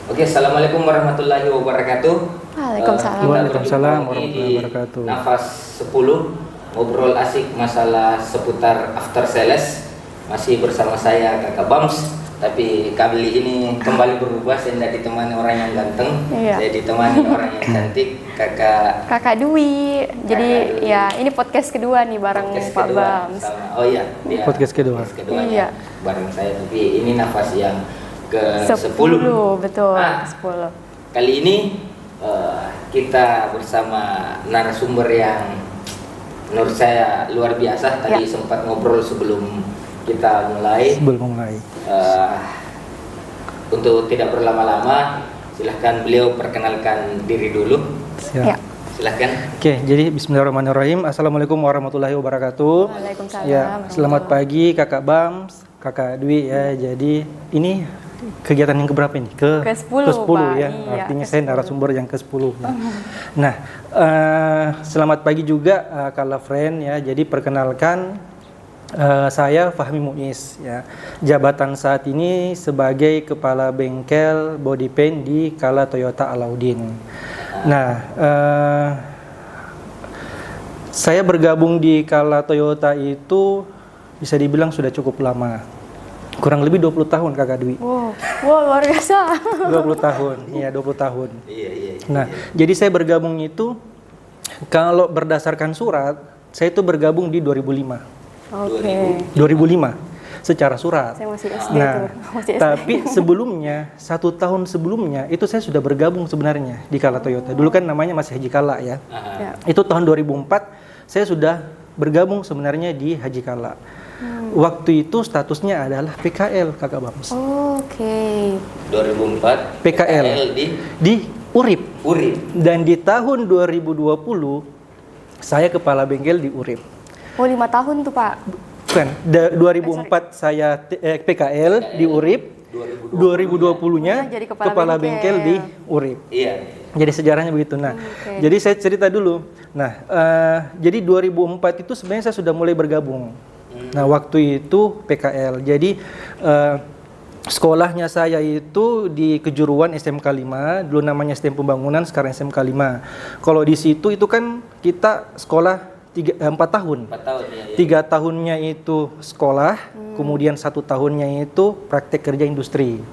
Oke, assalamualaikum warahmatullahi wabarakatuh. Waalaikumsalam. Kita Waalaikumsalam berjumpa lagi warahmatullahi di wabarakatuh. Nafas 10, ngobrol asik masalah seputar after sales. Masih bersama saya Kakak Bams. Tapi kali ini kembali berubah, saya tidak ditemani orang yang ganteng. Iya. Saya ditemani orang yang cantik, Kakak Dwi. Jadi Dwi. ya ini podcast kedua nih bareng podcast Pak kedua Bams. sama- oh iya, dia Podcast kedua. keduanya Iya. bareng saya. Tapi ini nafas yang ke 10, betul. Ah. 10. Kali ini kita bersama narasumber yang menurut saya luar biasa. Tadi Ya. sempat ngobrol sebelum kita mulai. Sebelum mulai. Untuk tidak berlama-lama, silahkan beliau perkenalkan diri dulu. Siap. Ya. Silahkan. Oke, jadi bismillahirrahmanirrahim. Assalamualaikum warahmatullahi wabarakatuh. Waalaikumsalam Ya, selamat pagi Kakak Bams, Kakak Dwi ya. Jadi ini kegiatan yang keberapa ini? Ke-10, ke-10 Pak. ya. Iya, Artinya ke-10. saya narasumber yang ke-10. Nah, selamat pagi juga Kala Friend ya. Jadi perkenalkan saya Fahmi Muiz ya. Jabatan saat ini sebagai kepala bengkel body paint di Kala Toyota Alauddin. Nah, saya bergabung di Kala Toyota itu bisa dibilang sudah cukup lama. Kurang lebih 20 tahun Kakak Dwi. Wow, luar biasa. 20 tahun. Iya, 20 tahun. Iya. Nah, jadi saya bergabung itu kalau berdasarkan surat, saya itu bergabung di 2005. Oke. 2005 secara surat. Saya masih SD Nah, tuh. Masih SD. tapi sebelumnya, 1 tahun sebelumnya, itu saya sudah bergabung sebenarnya di Kala Toyota. Dulu kan namanya masih Haji Kala ya. Ya. Itu tahun 2004, saya sudah bergabung sebenarnya di Haji Kala. Waktu itu statusnya adalah PKL, Kakak Bams. Oke. 2004 PKL. di Di Urip. Urip. Dan di tahun 2020, saya kepala bengkel di Urip. Oh, 5 tahun tuh, Pak. Bukan, 2004 saya PKL di Urip, 2020-nya Jadi kepala bengkel di Urip. Iya. Jadi sejarahnya begitu. Nah, Oke. jadi saya cerita dulu. Nah, jadi 2004 itu sebenarnya saya sudah mulai bergabung. Nah, waktu itu PKL. Jadi sekolahnya saya itu di Kejuruan SMK 5, dulu namanya STM Pembangunan, sekarang SMK 5. Kalau di situ itu kan kita sekolah 4 tahun. 4 tahun ya. 3 tahunnya itu sekolah, kemudian 1 tahunnya itu praktek kerja industri.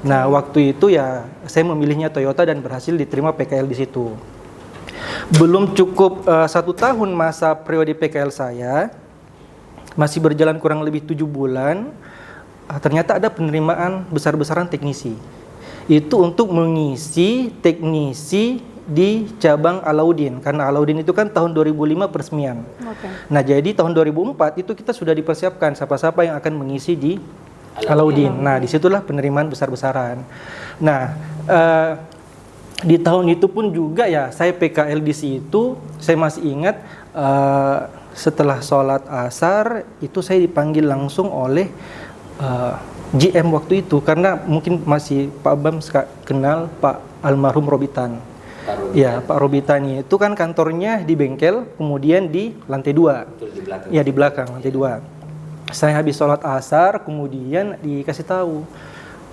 Nah, waktu itu ya saya memilihnya Toyota dan berhasil diterima PKL di situ. Belum cukup 1 tahun masa periode PKL saya, masih berjalan kurang lebih 7 bulan, ternyata ada penerimaan besar-besaran teknisi. Itu untuk mengisi teknisi di cabang Alauddin, karena Alauddin itu kan tahun 2005 peresmian. Oke. Nah, jadi tahun 2004 itu kita sudah dipersiapkan siapa-siapa yang akan mengisi di Alauddin. Nah, disitulah penerimaan besar-besaran. Nah, di tahun itu pun juga ya saya PKL di situ. Saya masih ingat setelah sholat asar itu saya dipanggil langsung oleh GM waktu itu, karena mungkin masih Pak Bams kenal Pak almarhum Robitan. Ya, Pak Robitan itu kan kantornya di bengkel, kemudian di lantai 2. Betul, di belakang. Ya, di belakang lantai 2. Saya habis sholat asar, kemudian dikasih tahu,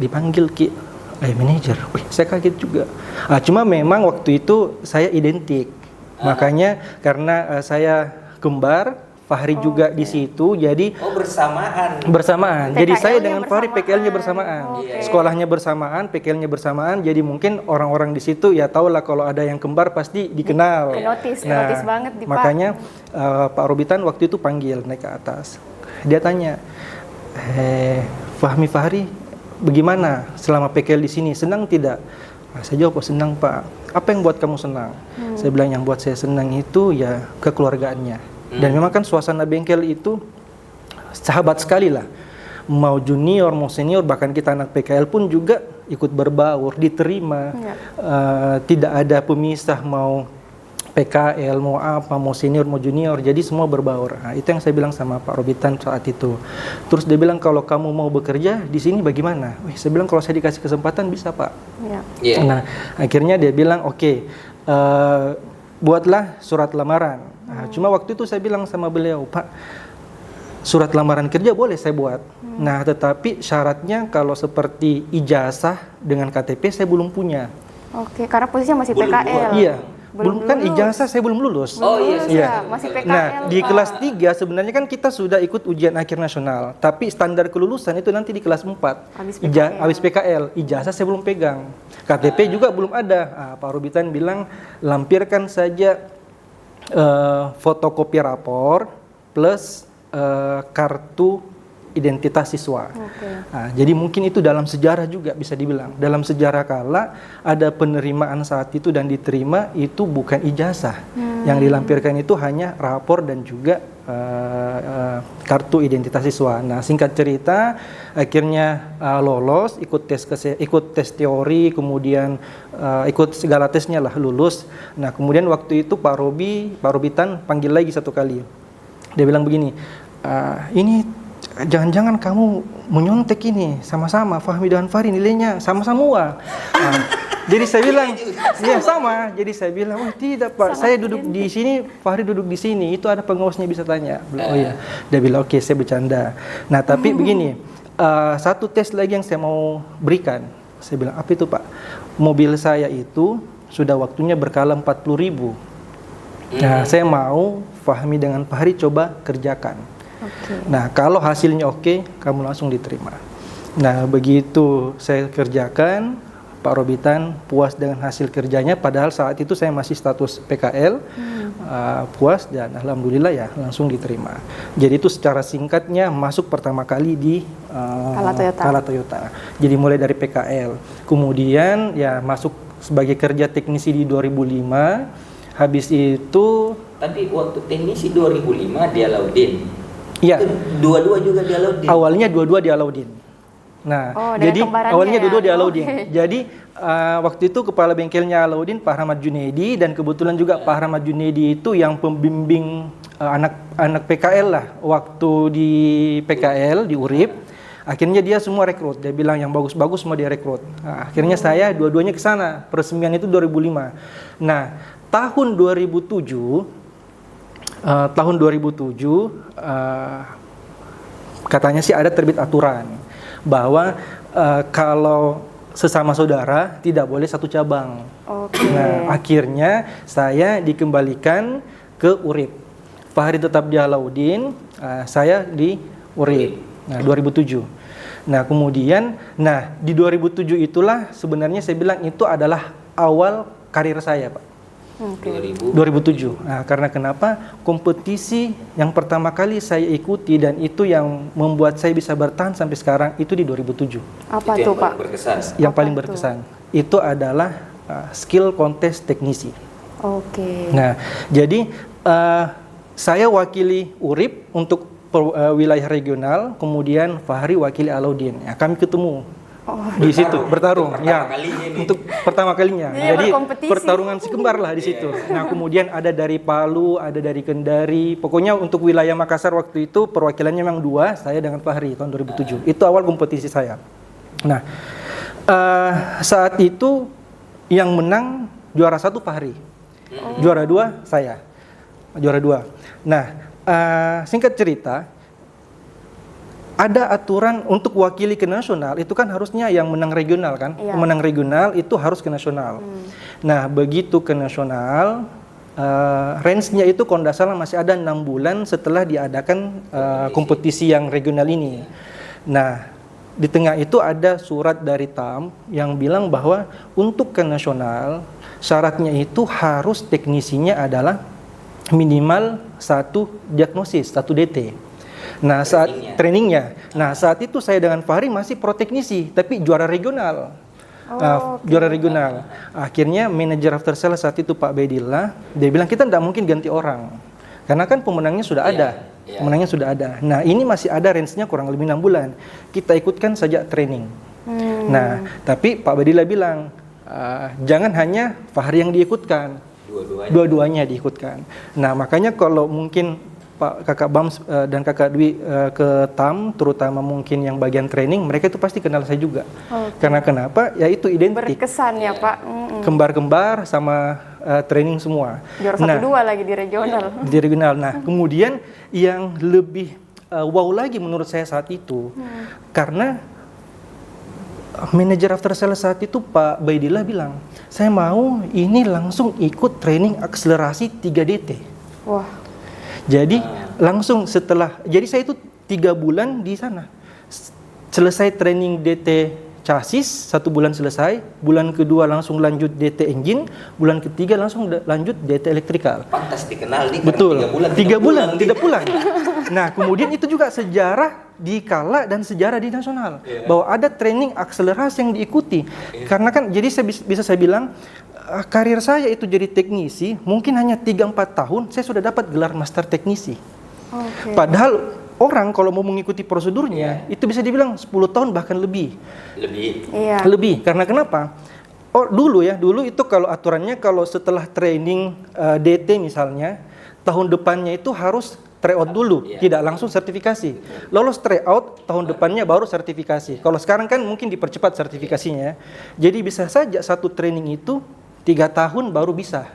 dipanggil Ki, manajer. Wih, saya kaget juga. Cuma memang waktu itu saya identik. Makanya karena saya kembar, Fahri juga di situ, jadi bersamaan. Jadi saya dengan Fahri PKL-nya bersamaan. Oke. Sekolahnya bersamaan, PKL-nya bersamaan. Jadi mungkin orang-orang di situ ya tahu lah kalau ada yang kembar pasti dikenal. Notice banget di Pak. Makanya Pak Robitan waktu itu panggil naik ke atas. Dia tanya, Fahri, bagaimana selama PKL di sini? Senang tidak? Saya jawab, senang Pak. Apa yang buat kamu senang? Saya bilang yang buat saya senang itu ya kekeluargaannya. Dan memang kan suasana bengkel itu sahabat sekali lah. Mau junior, mau senior, bahkan kita anak PKL pun juga ikut berbaur, diterima. Tidak ada pemisah mau PKL, mau apa, mau senior, mau junior. Jadi semua berbaur. Nah, itu yang saya bilang sama Pak Robitan saat itu. Terus dia bilang kalau kamu mau bekerja di sini bagaimana? Saya bilang kalau saya dikasih kesempatan bisa Pak. Yeah. Nah, akhirnya dia bilang oke, buatlah surat lamaran. Nah, cuma waktu itu saya bilang sama beliau, Pak, surat lamaran kerja boleh saya buat. Nah, tetapi syaratnya kalau seperti ijazah dengan KTP saya belum punya. Oke, karena posisinya masih Belum PKL. buat. Iya. Belum Kan lulus. ijazah saya belum lulus. Oh, iya, Lulus iya. ya, masih PKL. Nah, di Pak. kelas 3 sebenarnya kan kita sudah ikut ujian akhir nasional, tapi standar kelulusan itu nanti di kelas 4. Habis PKL. Habis PKL, ijazah saya belum pegang. KTP juga belum ada. Pak Robitan bilang lampirkan saja fotokopi rapor plus kartu identitas siswa. Oke. Nah, jadi mungkin itu dalam sejarah juga bisa dibilang. Dalam sejarah kala ada penerimaan saat itu dan diterima itu bukan ijazah. Yang dilampirkan itu hanya rapor dan juga kartu identitas siswa. Nah, singkat cerita akhirnya lolos, ikut tes teori, kemudian ikut segala tesnya lah, lulus. Nah, kemudian waktu itu Pak Robitan panggil lagi satu kali. Dia bilang begini, ini jangan-jangan kamu menyontek ini sama-sama Fahmi dan Fahri nilainya sama-sama. Jadi saya bilang, iya sama. Jadi saya bilang, oh tidak Pak, saya duduk di sini, Fahri duduk di sini. Itu ada pengawasnya bisa tanya. Oh iya. Dia bilang, oke, saya bercanda. Nah tapi begini, satu tes lagi yang saya mau berikan. Saya bilang, apa itu Pak? Mobil saya itu sudah waktunya berkala 40.000. Nah saya mau Fahmi dengan Fahri coba kerjakan. Nah, kalau hasilnya oke, kamu langsung diterima. Nah, begitu saya kerjakan, Pak Robitan puas dengan hasil kerjanya, padahal saat itu saya masih status PKL, puas dan alhamdulillah ya langsung diterima. Jadi itu secara singkatnya masuk pertama kali di Kala Toyota. Jadi mulai dari PKL, kemudian ya masuk sebagai kerja teknisi di 2005. Habis itu. Tapi waktu teknisi 2005 di Alaudin. Iya. Dua-dua juga di Alaudin. Awalnya dua-dua di Alaudin. Nah, jadi awalnya dua-dua di Alaudin. Jadi waktu itu kepala bengkelnya Alaudin Pak Rahmat Junaidi, dan kebetulan juga Pak Rahmat Junaidi itu yang pembimbing anak PKL lah waktu di PKL di Urip. Akhirnya dia semua rekrut. Dia bilang yang bagus-bagus semua dia rekrut. Nah, akhirnya saya dua-duanya ke sana. Peresmian itu 2005. Nah, tahun 2007 katanya sih ada terbit aturan bahwa kalau sesama saudara tidak boleh satu cabang. Nah, akhirnya saya dikembalikan ke Urip. Fahri tetap di Alaudin, saya di Urip. Nah, 2007. Nah, kemudian di 2007 itulah sebenarnya saya bilang itu adalah awal karir saya, Pak. 2007. Nah, karena kenapa? Kompetisi yang pertama kali saya ikuti dan itu yang membuat saya bisa bertahan sampai sekarang itu di 2007. Apa itu tuh, Pak? Yang paling berkesan itu adalah skill kontes teknisi. Oke. Nah, jadi saya wakili Urip untuk wilayah regional, kemudian Fahri wakili Alaudin. Ya, kami ketemu di situ bertarung ya untuk pertama kalinya. Jadi pertarungan si kembar lah di situ. Nah, kemudian ada dari Palu, ada dari Kendari. Pokoknya untuk wilayah Makassar waktu itu perwakilannya memang dua, saya dengan Fahri tahun 2007. Itu awal kompetisi saya. Nah, saat itu yang menang juara 1 Fahri. Juara 2 saya. Juara 2. Nah, singkat cerita, ada aturan untuk wakili ke nasional itu kan harusnya yang menang regional kan, menang regional itu harus ke nasional. Nah, begitu ke nasional, range-nya itu kalau tidak salah masih ada 6 bulan setelah diadakan kompetisi yang regional ini. Nah, di tengah itu ada surat dari TAM yang bilang bahwa untuk ke nasional syaratnya itu harus teknisinya adalah minimal 1 diagnosis, 1 DT. Nah, saat trainingnya. Nah, saat itu saya dengan Fahri masih pro teknisi, tapi juara regional. Juara regional. Akhirnya manajer after sales saat itu Pak Bedillah, dia bilang kita tidak mungkin ganti orang. Karena kan pemenangnya sudah ada. Pemenangnya sudah ada. Nah, ini masih ada range-nya kurang lebih 6 bulan. Kita ikutkan saja training. Nah, tapi Pak Bedillah bilang, jangan hanya Fahri yang diikutkan. Dua-duanya diikutkan. Nah, makanya kalau mungkin Pak Kakak Bams dan Kakak Dwi ke TAM, terutama mungkin yang bagian training, mereka itu pasti kenal saya juga. Karena kenapa? Ya itu identik. Berkesan ya, Pak. Kembar-kembar sama training semua. Juara 1-2 lagi di regional. Di regional. Nah, kemudian yang lebih wow lagi menurut saya saat itu, karena manajer after sales saat itu Pak Baidillah bilang, saya mau ini langsung ikut training akselerasi 3DT. Wah. Jadi langsung setelah, jadi saya itu 3 bulan di sana. Selesai training DT chassis, 1 bulan selesai, bulan kedua langsung lanjut DT engine, bulan ketiga langsung lanjut DT elektrikal. Pantas dikenal nih. Betul. 3 bulan tidak pulang. Nah, kemudian itu juga sejarah di Kala dan sejarah di nasional, bahwa ada training akselerasi yang diikuti. Karena kan, jadi bisa saya bilang, karir saya itu jadi teknisi, mungkin hanya 3-4 tahun, saya sudah dapat gelar master teknisi. Padahal orang kalau mau mengikuti prosedurnya, itu bisa dibilang 10 tahun bahkan lebih. Lebih. Karena kenapa? Dulu itu kalau aturannya, kalau setelah training DT misalnya, tahun depannya itu harus tryout dulu, tidak langsung sertifikasi. Lolos tryout, tahun depannya baru sertifikasi. Kalau sekarang kan mungkin dipercepat sertifikasinya. Jadi bisa saja satu training itu 3 tahun baru bisa.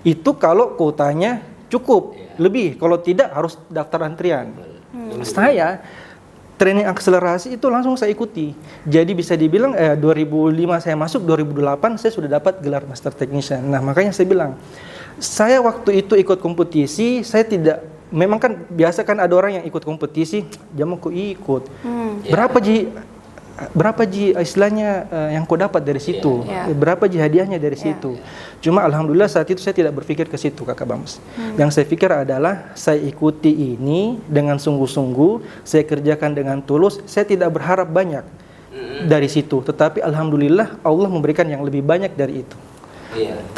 Itu kalau kuotanya cukup. Lebih, kalau tidak harus daftar antrian. Saya training akselerasi itu langsung saya ikuti. Jadi bisa dibilang 2005 saya masuk, 2008 saya sudah dapat gelar master technician. Nah, makanya saya bilang, saya waktu itu ikut kompetisi, saya tidak, memang kan biasa kan ada orang yang ikut kompetisi, jangan kok ikut. Berapa ji istilahnya yang kau dapat dari situ? Berapa ji hadiahnya dari situ? Cuma alhamdulillah saat itu saya tidak berpikir ke situ, Kakak Bams. Yang saya pikir adalah saya ikuti ini dengan sungguh-sungguh, saya kerjakan dengan tulus, saya tidak berharap banyak dari situ. Tetapi alhamdulillah Allah memberikan yang lebih banyak dari itu.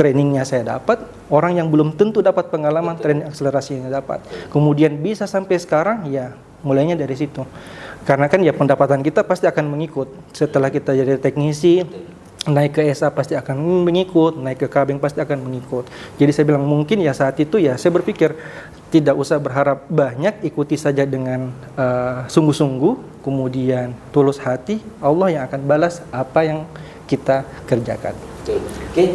Trainingnya saya dapat, orang yang belum tentu dapat pengalaman training akselerasinya dapat. Kemudian bisa sampai sekarang, ya mulainya dari situ. Karena kan ya pendapatan kita pasti akan mengikut. Setelah kita jadi teknisi, naik ke SA pasti akan mengikut, naik ke kabin pasti akan mengikut. Jadi saya bilang mungkin ya saat itu ya saya berpikir tidak usah berharap banyak, ikuti saja dengan sungguh-sungguh, kemudian tulus hati, Allah yang akan balas apa yang kita kerjakan. Betul. Oke,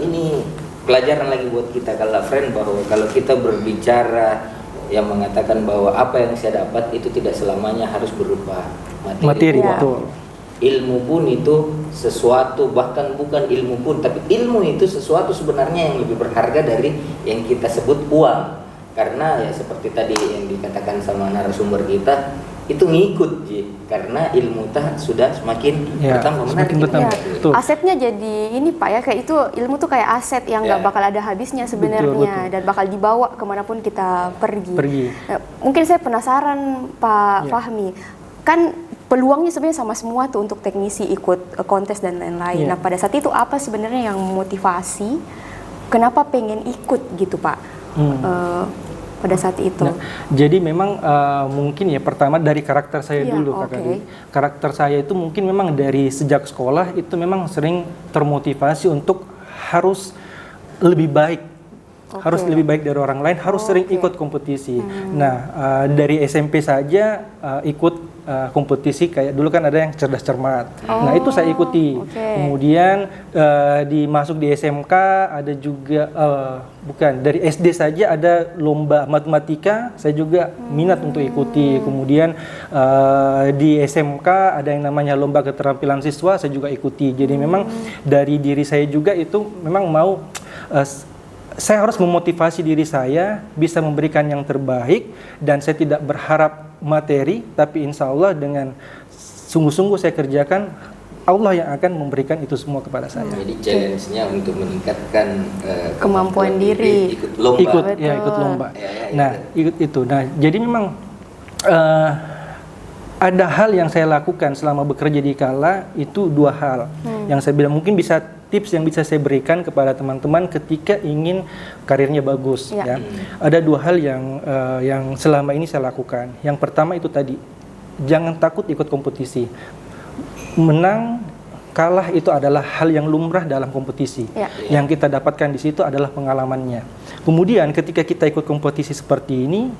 ini pelajaran lagi buat kita kalau friend, bahwa kalau kita berbicara yang mengatakan bahwa apa yang saya dapat itu tidak selamanya harus berupa materi. Betul. Ilmu pun itu sesuatu, bahkan bukan ilmu pun, tapi ilmu itu sesuatu sebenarnya yang lebih berharga dari yang kita sebut uang. Karena ya seperti tadi yang dikatakan sama narasumber kita, itu ngikut karena ilmu sudah semakin bertambah. Asetnya jadi ini Pak ya, kayak itu ilmu tuh kayak aset yang nggak bakal ada habisnya sebenarnya, dan bakal dibawa kemanapun kita pergi. Mungkin saya penasaran Pak Fahmi, kan peluangnya sebenarnya sama semua tuh untuk teknisi ikut kontes dan lain-lain. Nah pada saat itu apa sebenarnya yang memotivasi, kenapa pengen ikut gitu Pak? Pada saat itu. Nah, jadi memang mungkin ya pertama dari karakter saya dulu, Kak Adi. Karakter saya itu mungkin memang dari sejak sekolah itu memang sering termotivasi untuk harus lebih baik. Harus lebih baik dari orang lain, harus sering ikut kompetisi. Nah, dari SMP saja ikut kompetisi, kayak dulu kan ada yang cerdas cermat. Nah, itu saya ikuti. Kemudian dimasuk di SMK ada juga dari SD saja ada lomba matematika, saya juga minat untuk ikuti. Kemudian di SMK ada yang namanya lomba keterampilan siswa, saya juga ikuti. Jadi memang dari diri saya juga itu memang mau saya harus memotivasi diri saya bisa memberikan yang terbaik, dan saya tidak berharap materi, tapi insya Allah dengan sungguh-sungguh saya kerjakan, Allah yang akan memberikan itu semua kepada saya. Jadi challenge-nya untuk meningkatkan kemampuan diri. Ikut lomba. Ikut lomba. Nah, ikut itu. Nah, jadi memang ada hal yang saya lakukan selama bekerja di Kala, itu 2 hal. Yang saya bilang mungkin bisa tips yang bisa saya berikan kepada teman-teman ketika ingin karirnya bagus. Ya. Ada 2 hal yang selama ini saya lakukan. Yang pertama itu tadi, jangan takut ikut kompetisi. Menang, kalah itu adalah hal yang lumrah dalam kompetisi. Yang kita dapatkan di situ adalah pengalamannya. Kemudian ketika kita ikut kompetisi seperti ini,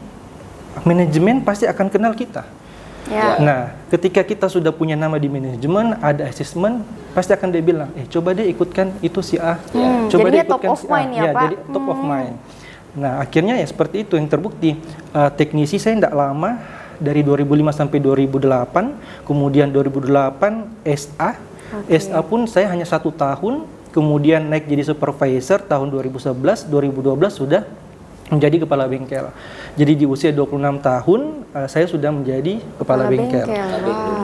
manajemen pasti akan kenal kita. Nah, ketika kita sudah punya nama di manajemen, ada assessment, pasti akan dia bilang, coba deh ikutkan itu si A. Coba jadi deh ikutkan top of mind ya, Pak. Jadi top of mind. Nah, akhirnya ya seperti itu yang terbukti. Teknisi saya tidak lama, dari 2005 sampai 2008, kemudian 2008 SA. SA pun saya hanya 1 tahun, kemudian naik jadi supervisor tahun 2011, 2012 sudah menjadi kepala bengkel. Jadi di usia 26 tahun saya sudah menjadi kepala bengkel.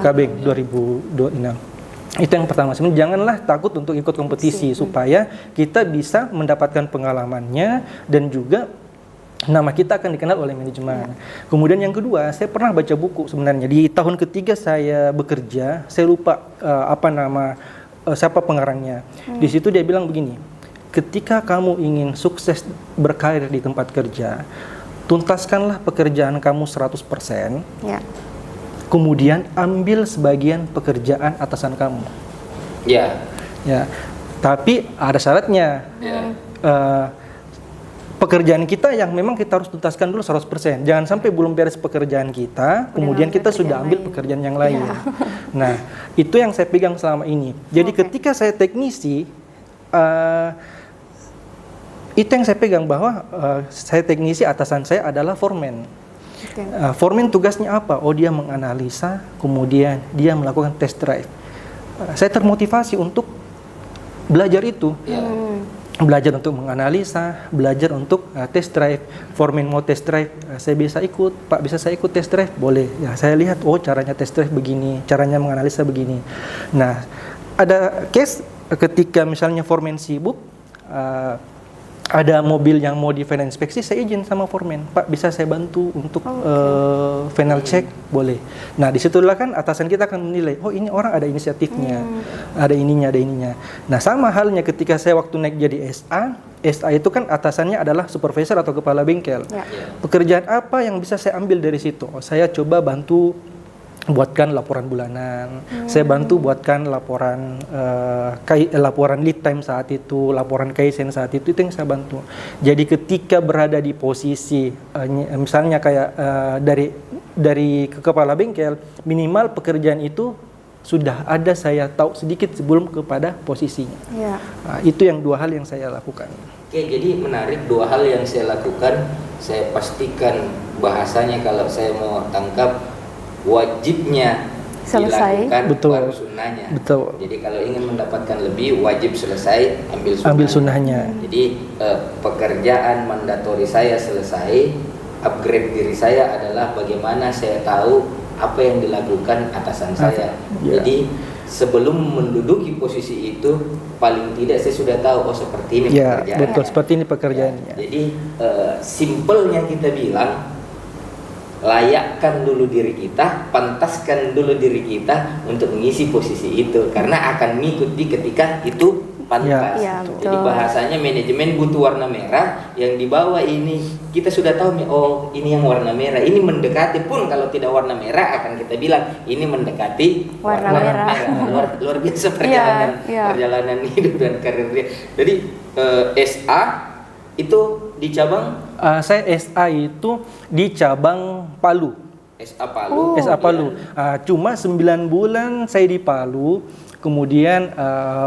Kabeng 2026. Itu yang pertama. Sebenarnya janganlah takut untuk ikut kompetisi supaya kita bisa mendapatkan pengalamannya dan juga nama kita akan dikenal oleh manajemen. Kemudian yang kedua, saya pernah baca buku sebenarnya di tahun ketiga saya bekerja. Saya lupa siapa pengarangnya. Di situ dia bilang begini, ketika kamu ingin sukses berkarir di tempat kerja, tuntaskanlah pekerjaan kamu 100%. Kemudian ambil sebagian pekerjaan atasan kamu. Ya. Tapi ada syaratnya. Pekerjaan kita yang memang kita harus tuntaskan dulu 100%. Jangan sampai belum beres pekerjaan kita, kemudian kita sudah ambil pekerjaan yang lain. Nah, itu yang saya pegang selama ini. Jadi ketika saya teknisi, itu yang saya pegang bahwa saya teknisi, atasan saya adalah foreman. Foreman tugasnya apa? Oh, dia menganalisa, kemudian dia melakukan test drive. Saya termotivasi untuk belajar itu. Belajar untuk menganalisa, belajar untuk test drive. Foreman mau test drive, saya bisa ikut. Pak, bisa saya ikut test drive? Boleh. Ya, saya lihat, oh caranya test drive begini, caranya menganalisa begini. Nah, ada case ketika misalnya foreman sibuk, ada mobil yang mau di final inspeksi, saya izin sama foreman, Pak bisa saya bantu untuk final check? Boleh. Nah disitulah kan atasan kita akan menilai, oh ini orang ada inisiatifnya, ada ininya. Nah sama halnya ketika saya waktu naik jadi SA itu kan atasannya adalah supervisor atau kepala bengkel. Pekerjaan apa yang bisa saya ambil dari situ? Oh, saya coba bantu buatkan laporan bulanan, saya bantu buatkan laporan laporan lead time saat itu, laporan kaizen saat itu yang saya bantu. Jadi ketika berada di posisi misalnya kayak dari kepala bengkel, minimal pekerjaan itu sudah ada saya tahu sedikit sebelum kepada posisinya. Nah, itu yang 2 hal yang saya lakukan. Oke, jadi menarik 2 hal yang saya lakukan. Saya pastikan bahasanya kalau saya mau tangkap, wajibnya selesai, dilakukan baru sunnahnya. Jadi kalau ingin mendapatkan lebih, wajib selesai, ambil sunnahnya. Jadi pekerjaan mandatori saya selesai, upgrade diri saya adalah bagaimana saya tahu apa yang dilakukan atasan saya. Jadi sebelum menduduki posisi itu, paling tidak saya sudah tahu, oh seperti ini pekerjaannya. Betul, seperti ini pekerjaannya. Jadi simpelnya kita bilang, layakkan dulu diri kita, pantaskan dulu diri kita untuk mengisi posisi itu, karena akan mengikuti ketika itu pantas. Jadi bahasanya manajemen butuh warna merah, yang di bawah ini kita sudah tahu, oh ini yang warna merah, ini mendekati, pun kalau tidak warna merah akan kita bilang ini mendekati warna merah. Luar biasa perjalanan hidup dan karir dia. Jadi SA itu di cabang? Saya SA itu di cabang Palu. SA Palu. Cuma 9 bulan saya di Palu, kemudian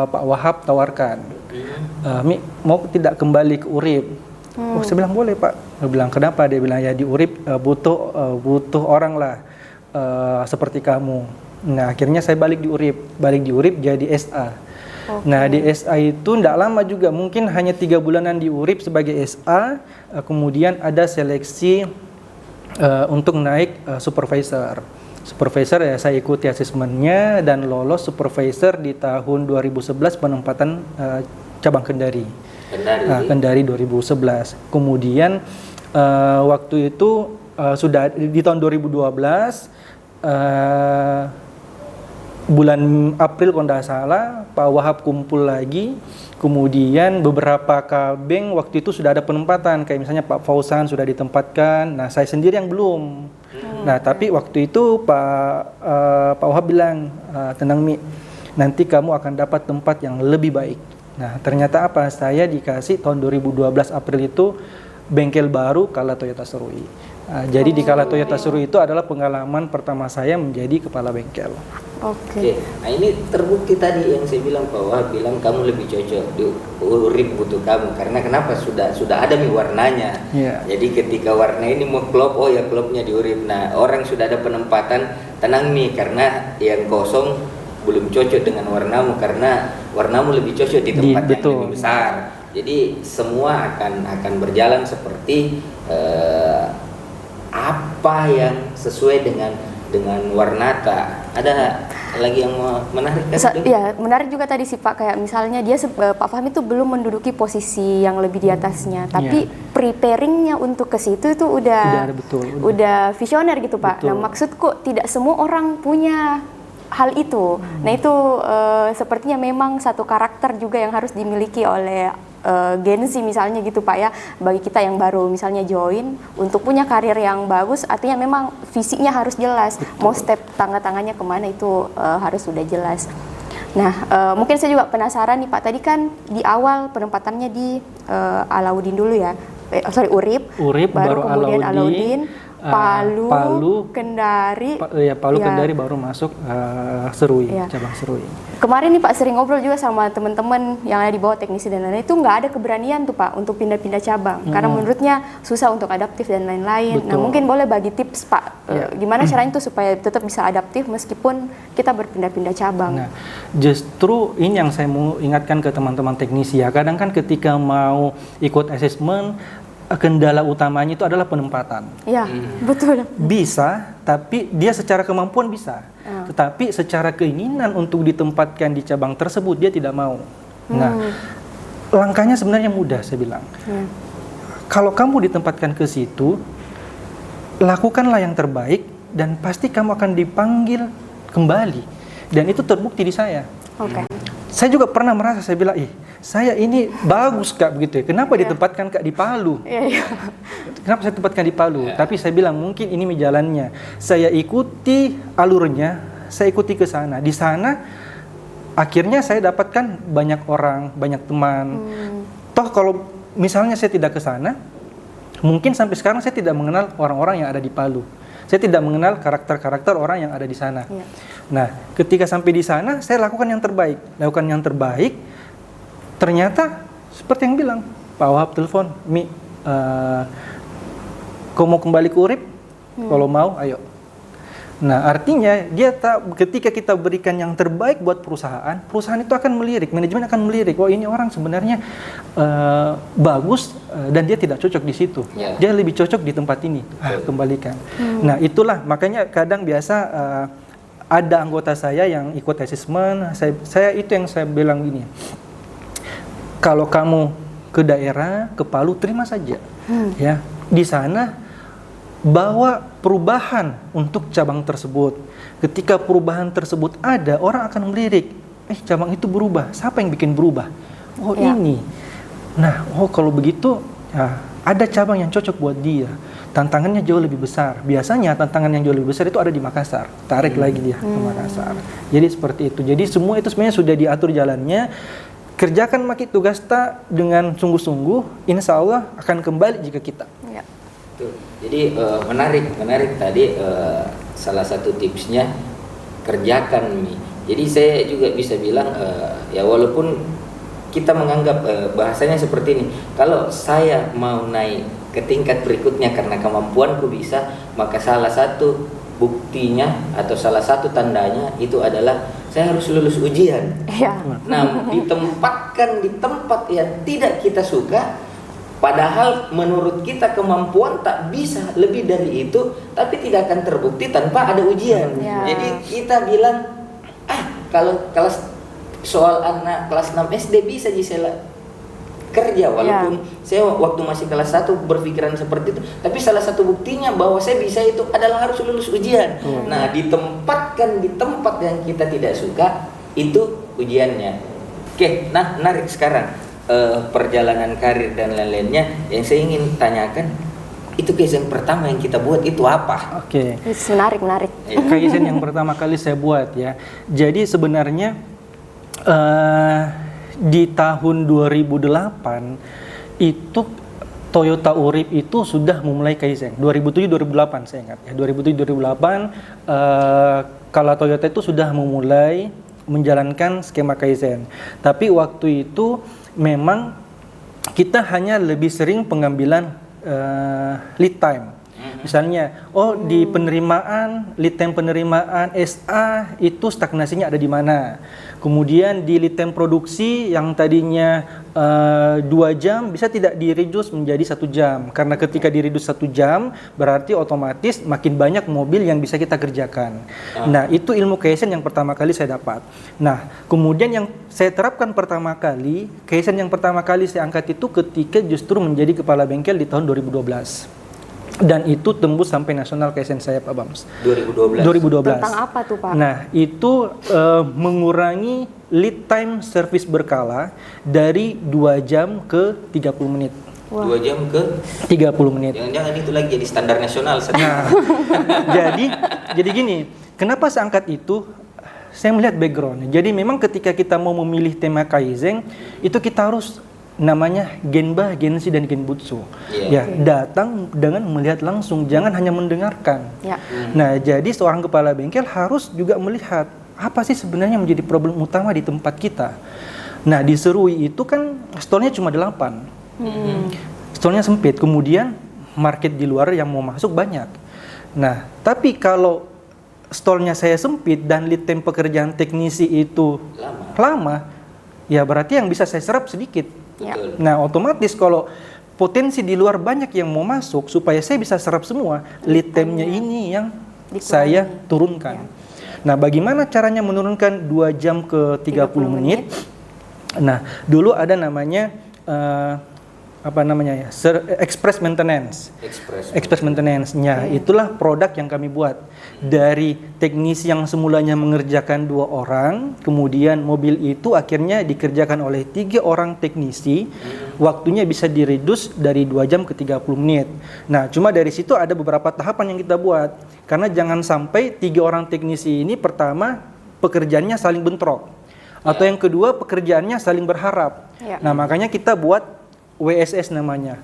Pak Wahab tawarkan, Mi mau tidak kembali ke Urip? Oh, saya bilang boleh Pak. Dia bilang kenapa? Dia bilang ya di Urip butuh orang lah seperti kamu. Nah akhirnya saya balik di Urip jadi SA. Nah di SA itu tidak lama juga, mungkin hanya 3 bulanan di Urip sebagai SA, kemudian ada seleksi untuk naik supervisor. Supervisor ya saya ikuti asesmennya dan lolos supervisor di tahun 2011 penempatan cabang Kendari. Kendari 2011. Kemudian waktu itu sudah di tahun 2012 bulan April kalau tidak salah, Pak Wahab kumpul lagi, kemudian beberapa kabeng waktu itu sudah ada penempatan, kayak misalnya Pak Fauzan sudah ditempatkan, nah saya sendiri yang belum. Nah tapi waktu itu Pak Wahab bilang, tenang Mi, nanti kamu akan dapat tempat yang lebih baik. Nah ternyata apa, saya dikasih tahun 2012 April itu bengkel baru Kala Toyota Serui. Jadi di Kala Toyota Serui itu adalah pengalaman pertama saya menjadi kepala bengkel. Oke. Nah ini terbukti tadi yang saya bilang bahwa bilang kamu lebih cocok di urip butuh kamu karena kenapa sudah ada nih warnanya. Jadi ketika warna ini mau klop, oh ya klopnya di urip. Nah orang sudah ada penempatan, tenang nih karena yang kosong belum cocok dengan warnamu karena warnamu lebih cocok di tempat yang lebih besar. Jadi semua akan berjalan seperti apa yang sesuai dengan warnata. Ada lagi yang menarik kan? Ya, menarik juga tadi sih Pak, kayak misalnya dia Pak Fahmi itu belum menduduki posisi yang lebih di atasnya, tapi preparingnya untuk ke situ itu udah visioner gitu Pak. Nah maksudku tidak semua orang punya hal itu. Nah itu sepertinya memang satu karakter juga yang harus dimiliki oleh Gen Z misalnya gitu Pak ya, bagi kita yang baru misalnya join untuk punya karir yang bagus, artinya memang visinya harus jelas. Mau step tangannya kemana itu harus sudah jelas. Nah mungkin saya juga penasaran nih Pak, tadi kan di awal penempatannya di Alauddin dulu ya, Urip baru kemudian Alauddin, Palu, Kendari, Kendari baru masuk Serui, cabang Serui. Kemarin nih Pak sering ngobrol juga sama teman-teman yang ada di bawah teknisi dan lain-lain, itu nggak ada keberanian tuh Pak untuk pindah-pindah cabang karena menurutnya susah untuk adaptif dan lain-lain. Nah mungkin boleh bagi tips Pak, gimana caranya tuh supaya tetap bisa adaptif meskipun kita berpindah-pindah cabang. Nah justru ini yang saya mau ingatkan ke teman-teman teknisi ya, kadang kan ketika mau ikut asesmen kendala utamanya itu adalah penempatan. Iya, betul. Bisa, tapi dia secara kemampuan bisa. Tetapi secara keinginan untuk ditempatkan di cabang tersebut dia tidak mau. Nah, langkahnya sebenarnya mudah saya bilang. Kalau kamu ditempatkan ke situ, lakukanlah yang terbaik dan pasti kamu akan dipanggil kembali. Dan itu terbukti di saya. Saya juga pernah merasa, saya bilang, saya ini bagus Kak begitu ya. Kenapa ditempatkan Kak di Palu? Kenapa saya tempatkan di Palu? Tapi saya bilang mungkin ini jalannya. Saya ikuti alurnya, saya ikuti ke sana. Di sana akhirnya saya dapatkan banyak orang, banyak teman. Toh kalau misalnya saya tidak ke sana, mungkin sampai sekarang saya tidak mengenal orang-orang yang ada di Palu. Saya tidak mengenal karakter-karakter orang yang ada di sana. Nah, ketika sampai di sana, saya lakukan yang terbaik. Ternyata seperti yang bilang Pak Wahab telepon, kau mau kembali ke Urip? Kalau mau, ayo. Nah, artinya ketika kita berikan yang terbaik buat perusahaan itu akan melirik, manajemen akan melirik. Oh, ini orang sebenarnya bagus dan dia tidak cocok di situ. Dia lebih cocok di tempat ini. Kembalikan. Nah, itulah makanya kadang biasa ada anggota saya yang ikut asesmen. Saya itu yang saya bilang gini. Kalau kamu ke daerah, ke Palu, terima saja. Ya, di sana bawa perubahan untuk cabang tersebut. Ketika perubahan tersebut ada, orang akan melirik. Cabang itu berubah. Siapa yang bikin berubah? Oh, ini. Nah, kalau begitu, ada cabang yang cocok buat dia. Tantangannya jauh lebih besar. Biasanya tantangan yang jauh lebih besar itu ada di Makassar. Tarik lagi dia ke Makassar. Jadi seperti itu. Jadi semua itu sebenarnya sudah diatur jalannya. Kerjakan tugas kita dengan sungguh-sungguh, insya Allah akan kembali jika kita. Jadi menarik tadi salah satu tipsnya kerjakan Mi. Jadi saya juga bisa bilang ya walaupun kita menganggap bahasanya seperti ini, kalau saya mau naik ke tingkat berikutnya karena kemampuanku bisa, maka salah satu buktinya atau salah satu tandanya itu adalah saya harus lulus ujian. Nah, ditempatkan di tempat yang tidak kita suka, padahal menurut kita kemampuan tak bisa lebih dari itu, tapi tidak akan terbukti tanpa ada ujian. Jadi kita bilang, kalau soal anak kelas 6 SD bisa saya kerja, walaupun saya waktu masih kelas 1 berpikiran seperti itu, tapi salah satu buktinya bahwa saya bisa itu adalah harus lulus ujian. Nah, ditempatkan di tempat yang kita tidak suka, itu ujiannya. Oke, nah menarik sekarang perjalanan karir dan lain-lainnya yang saya ingin tanyakan, itu Kaizen pertama yang kita buat itu apa? Menarik. Kaizen yang pertama kali saya buat ya. Jadi sebenarnya di tahun 2008 itu Toyota Urip itu sudah memulai Kaizen. 2007-2008 saya ingat ya. 2007-2008 kalau Toyota itu sudah memulai menjalankan skema Kaizen. Tapi waktu itu memang kita hanya lebih sering pengambilan lead time. Misalnya, di penerimaan, lead time penerimaan SA itu stagnasinya ada di mana. Kemudian di lead time produksi yang tadinya 2 jam bisa tidak di-reduce menjadi 1 jam. Karena ketika di-reduce 1 jam, berarti otomatis makin banyak mobil yang bisa kita kerjakan. Nah, itu ilmu Kaizen yang pertama kali saya dapat. Nah, kemudian yang saya terapkan pertama kali, Kaizen yang pertama kali saya angkat itu ketika justru menjadi kepala bengkel di tahun 2012. Dan itu tembus sampai nasional Kaizen saya, Pak Bams. 2012. Tentang apa tuh, Pak? Nah, itu mengurangi lead time service berkala dari 2 jam ke 30 menit. 2 jam ke 30 menit. Jangan-jangan itu lagi jadi standar nasional. Nah, jadi gini, kenapa saya angkat itu? Saya melihat background. Jadi memang ketika kita mau memilih tema Kaizen, itu kita harus namanya Genba, Genshi, dan Genbutsu. Ya, datang dengan melihat langsung, jangan hanya mendengarkan. Nah, jadi seorang kepala bengkel harus juga melihat apa sih sebenarnya menjadi problem utama di tempat kita. Nah, di Serui itu kan store-nya cuma 8. Store-nya sempit, kemudian market di luar yang mau masuk banyak. Nah, tapi kalau store-nya saya sempit dan lead time pekerjaan teknisi itu lama, ya berarti yang bisa saya serap sedikit. Nah, otomatis kalau potensi di luar banyak yang mau masuk, supaya saya bisa serap semua, lead time-nya ini yang saya turunkan. Nah, bagaimana caranya menurunkan 2 jam ke 30 menit? Nah, dulu ada namanya express maintenance. Express maintenance-nya itulah produk yang kami buat. Dari teknisi yang semulanya mengerjakan 2 orang, kemudian mobil itu akhirnya dikerjakan oleh 3 orang teknisi, waktunya bisa direduce dari 2 jam ke 30 menit. Nah, cuma dari situ ada beberapa tahapan yang kita buat. Karena jangan sampai 3 orang teknisi ini pertama pekerjaannya saling bentrok. Atau yang kedua pekerjaannya saling berharap. Nah, makanya kita buat WSS namanya.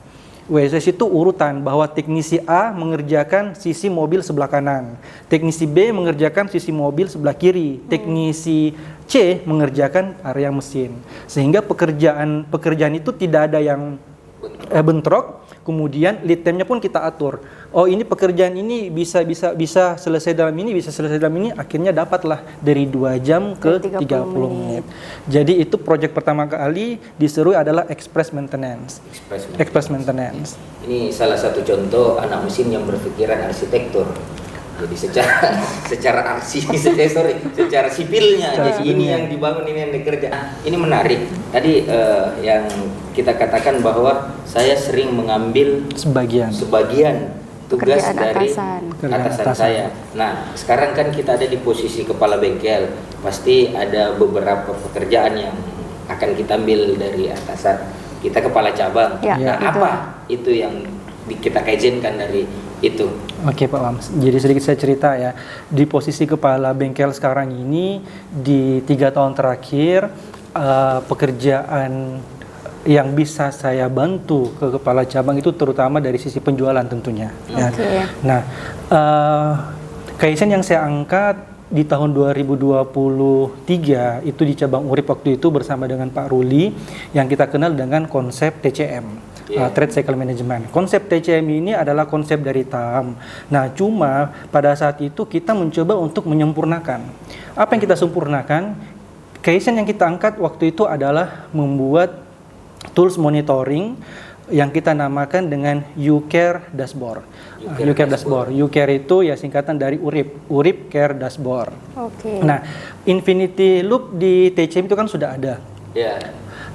WSS itu urutan bahwa teknisi A mengerjakan sisi mobil sebelah kanan, teknisi B mengerjakan sisi mobil sebelah kiri, teknisi C mengerjakan area mesin. Sehingga pekerjaan itu tidak ada yang bentrok. Kemudian lead time-nya pun kita atur. Oh, ini pekerjaan ini bisa selesai dalam ini, bisa selesai dalam ini, akhirnya dapatlah dari 2 jam ke 30 menit. Jadi itu proyek pertama kali diserui adalah express maintenance. Express maintenance. Ini salah satu contoh anak mesin yang berpikiran arsitektur. Jadi secara sipilnya. Jadi ini yang dibangun, ini yang dikerja. Ini menarik. Tadi yang kita katakan bahwa saya sering mengambil sebagian tugas dari atasan saya. Nah, sekarang kan kita ada di posisi kepala bengkel. Pasti ada beberapa pekerjaan yang akan kita ambil dari atasan. Kita kepala cabang. Nah, apa itu yang kita kaizenkan dari itu? Oke, Pak Wams. Jadi sedikit saya cerita ya. Di posisi kepala bengkel sekarang ini, di 3 tahun terakhir, pekerjaan yang bisa saya bantu ke kepala cabang itu terutama dari sisi penjualan tentunya. Ya. Nah, Kaizen yang saya angkat di tahun 2023 itu di cabang Urip waktu itu bersama dengan Pak Ruli yang kita kenal dengan konsep TCM. Trade Cycle Management. Konsep TCM ini adalah konsep dari TAM. Nah, cuma pada saat itu kita mencoba untuk menyempurnakan. Apa yang kita sempurnakan? Kaizen yang kita angkat waktu itu adalah membuat tools monitoring yang kita namakan dengan UCare Dashboard. UCare Dashboard. UCare itu ya singkatan dari Urip Care Dashboard. Nah, Infinity Loop di TCM itu kan sudah ada.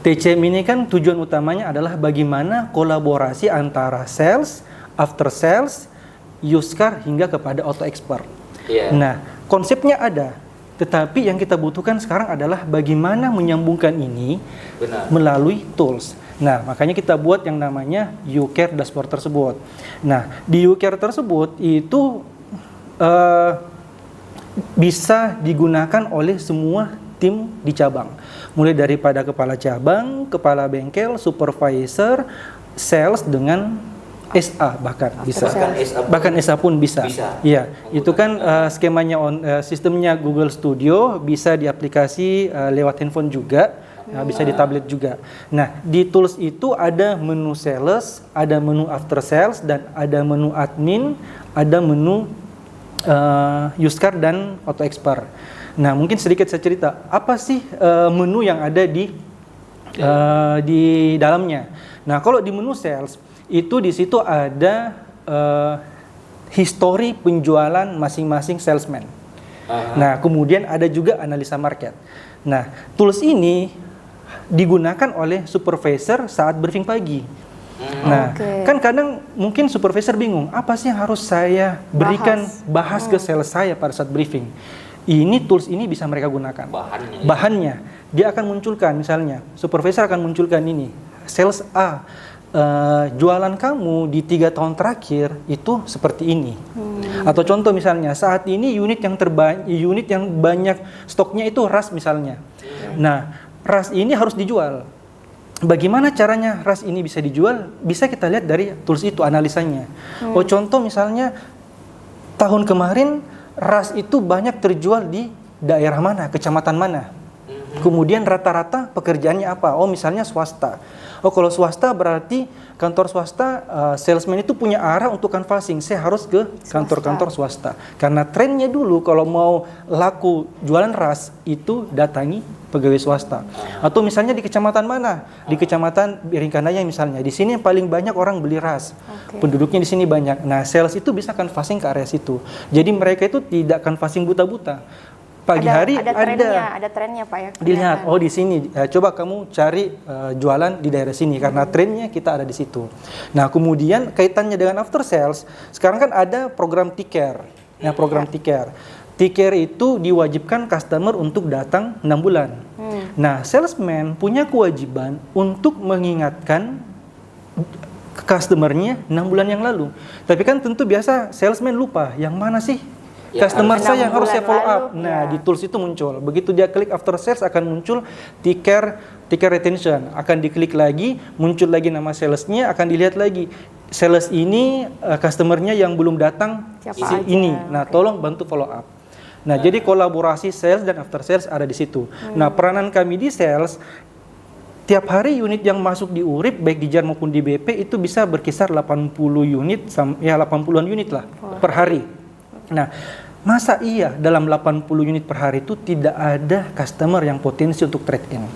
TCM ini kan tujuan utamanya adalah bagaimana kolaborasi antara sales, after sales, used car hingga kepada auto expert. Nah, konsepnya ada, tetapi yang kita butuhkan sekarang adalah bagaimana menyambungkan ini melalui tools. Nah, makanya kita buat yang namanya UCare Dashboard tersebut. Nah, di UCare tersebut itu bisa digunakan oleh semua tim di cabang. Mulai daripada kepala cabang, kepala bengkel, supervisor, sales dengan SA bahkan bisa. Bahkan SA pun bisa. Iya, itu kan skemanya sistemnya Google Studio, bisa di aplikasi lewat handphone juga, bisa di tablet juga. Nah, di tools itu ada menu sales, ada menu after sales, dan ada menu admin, ada menu used car dan auto expert. Nah, mungkin sedikit saya cerita, apa sih menu yang ada di dalamnya. Nah, kalau di menu sales itu di situ ada history penjualan masing-masing salesman. Nah, kemudian ada juga analisa market. Nah, tools ini digunakan oleh supervisor saat briefing pagi. Nah, kan kadang mungkin supervisor bingung, apa sih yang harus saya berikan bahas ke sales saya pada saat briefing. Ini tools ini bisa mereka gunakan. Bahannya, dia akan munculkan misalnya, supervisor akan munculkan ini, sales A, jualan kamu di 3 tahun terakhir itu seperti ini. Atau contoh misalnya, saat ini unit yang banyak stoknya itu RAS misalnya. Nah, RAS ini harus dijual. Bagaimana caranya RAS ini bisa dijual? Bisa kita lihat dari tools itu, analisanya. Oh, contoh misalnya, tahun kemarin RAS itu banyak terjual di daerah mana, kecamatan mana. Kemudian rata-rata pekerjaannya apa? Oh, misalnya swasta. Oh, kalau swasta berarti kantor swasta, salesman itu punya arah untuk canvassing. Saya harus ke kantor-kantor swasta. Karena trennya dulu kalau mau laku jualan RAS itu datangi pegawai swasta. Atau misalnya di kecamatan mana? Di kecamatan Biringkanaya misalnya. Di sini yang paling banyak orang beli RAS. Penduduknya di sini banyak. Nah, sales itu bisa canvassing ke area situ. Jadi mereka itu tidak canvassing buta-buta. Pagi hari ada trennya Pak ya. Dilihat, oh di sini, coba kamu cari jualan di daerah sini karena trennya kita ada di situ. Nah, kemudian kaitannya dengan after sales, sekarang kan ada program T-Care. Nah, program T-Care. T-Care itu diwajibkan customer untuk datang 6 bulan. Nah, salesman punya kewajiban untuk mengingatkan customernya 6 bulan yang lalu. Tapi kan tentu biasa salesman lupa, yang mana sih customer saya yang harus saya follow up. Nah, di tools itu muncul. Begitu dia klik after sales akan muncul T-Care retention. Akan diklik lagi, muncul lagi nama salesnya, akan dilihat lagi. Sales ini customernya yang belum datang ini. Nah, tolong bantu follow up. Nah, jadi kolaborasi sales dan after sales ada di situ. Nah, peranan kami di sales, tiap hari unit yang masuk di URIP baik di JAR maupun di BP itu bisa berkisar 80 unit, ya 80-an unit lah per hari. Nah, masa iya dalam 80 unit per hari itu tidak ada customer yang potensi untuk trade in?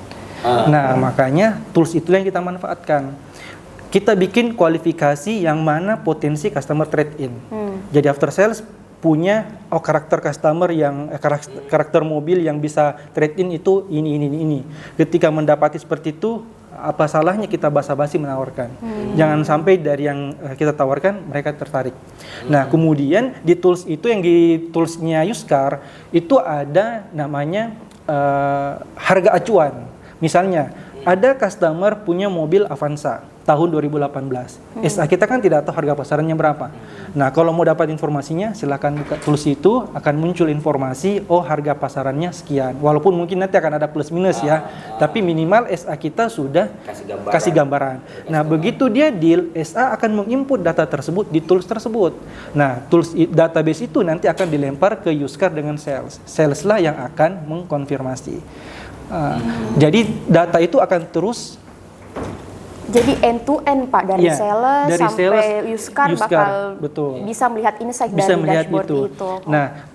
Nah, makanya tools itu yang kita manfaatkan. Kita bikin kualifikasi yang mana potensi customer trade in. Jadi after sales punya karakter customer yang karakter mobil yang bisa trade in itu ini. Ketika mendapati seperti itu, apa salahnya kita basa-basi menawarkan? Jangan sampai dari yang kita tawarkan mereka tertarik. Nah, kemudian di tools itu, yang di toolsnya used car itu ada namanya harga acuan. Misalnya ada customer punya mobil Avanza tahun 2018. SA kita kan tidak tahu harga pasarannya berapa. Nah, kalau mau dapat informasinya, silakan buka tools itu, akan muncul informasi, oh harga pasarannya sekian. Walaupun mungkin nanti akan ada plus minus ya, tapi minimal SA kita sudah kasih gambaran. Nah, begitu dia deal, SA akan menginput data tersebut di tools tersebut. Nah, tools database itu nanti akan dilempar ke used car dengan sales. Sales lah yang akan mengkonfirmasi. Jadi data itu akan terus. Jadi end to end Pak, dari sales sampai used car bakal bisa melihat insight dari dashboard itu. Nah,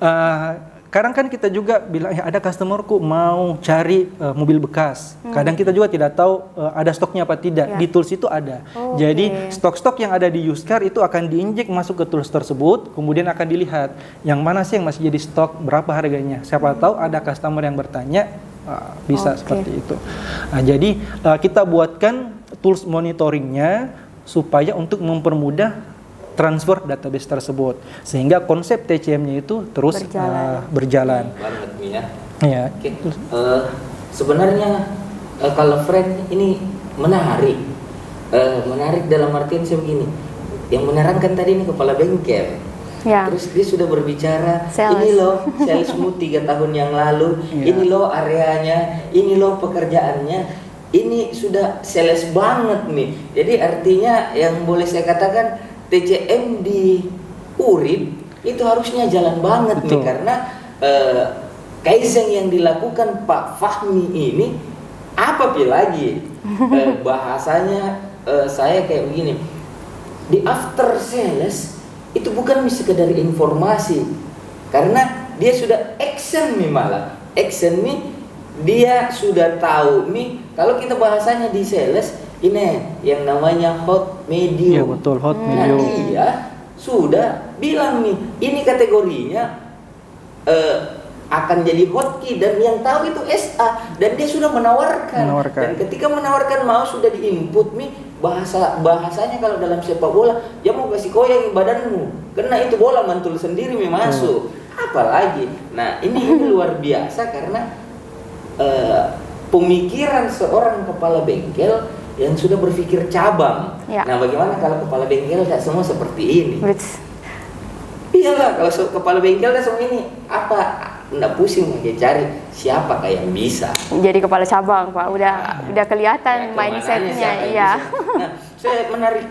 kadang kan kita juga bilang ya ada customerku mau cari mobil bekas. Kadang kita juga tidak tahu ada stoknya apa tidak. Di tools itu ada. Jadi stok-stok yang ada di used car itu akan diinjek masuk ke tools tersebut, kemudian akan dilihat yang mana sih yang masih jadi stok, berapa harganya. Siapa tahu ada customer yang bertanya, bisa seperti itu. Nah, jadi kita buatkan tools monitoringnya supaya untuk mempermudah transfer database tersebut, sehingga konsep TCM-nya itu terus berjalan. Banget nih ya. Ya. Oke. Sebenarnya kalau Fred ini menarik dalam artian saya begini. Yang menerangkan tadi ini kepala bengkel. Ya. Terus dia sudah berbicara, sales. ini loh salesmu 3 tahun yang lalu, ini loh areanya, ini loh pekerjaannya, ini sudah sales banget nih. Jadi artinya yang boleh saya katakan TCM di Urip itu harusnya jalan banget nih, karena Kaizen yang dilakukan Pak Fahmi ini apa lagi bahasanya, saya kayak begini, di after sales itu bukan sekedar informasi, karena dia sudah action nih, malah action nih, dia sudah tahu nih kalau kita bahasanya di sales ini yang namanya hot medium. Iya betul, hot Nah, medium. dia sudah bilang nih, ini kategorinya akan jadi hotkey, dan yang tahu itu SA, dan dia sudah menawarkan. Dan ketika menawarkan mau sudah diinput nih bahasanya, kalau dalam sepak bola dia mau kasih koyang badanmu, karena itu bola mantul sendiri masuk. Apalagi, nah ini luar biasa, karena pemikiran seorang kepala bengkel yang sudah berpikir cabang. Ya. Nah, bagaimana kalau kepala bengkel tidak semua seperti ini? Iyalah, kalau kepala bengkel tidak semua ini, apa? Nggak pusing lagi cari siapa yang bisa. Jadi kepala cabang, Pak. Udah kelihatan mindsetnya, iya. Nah, saya menarik.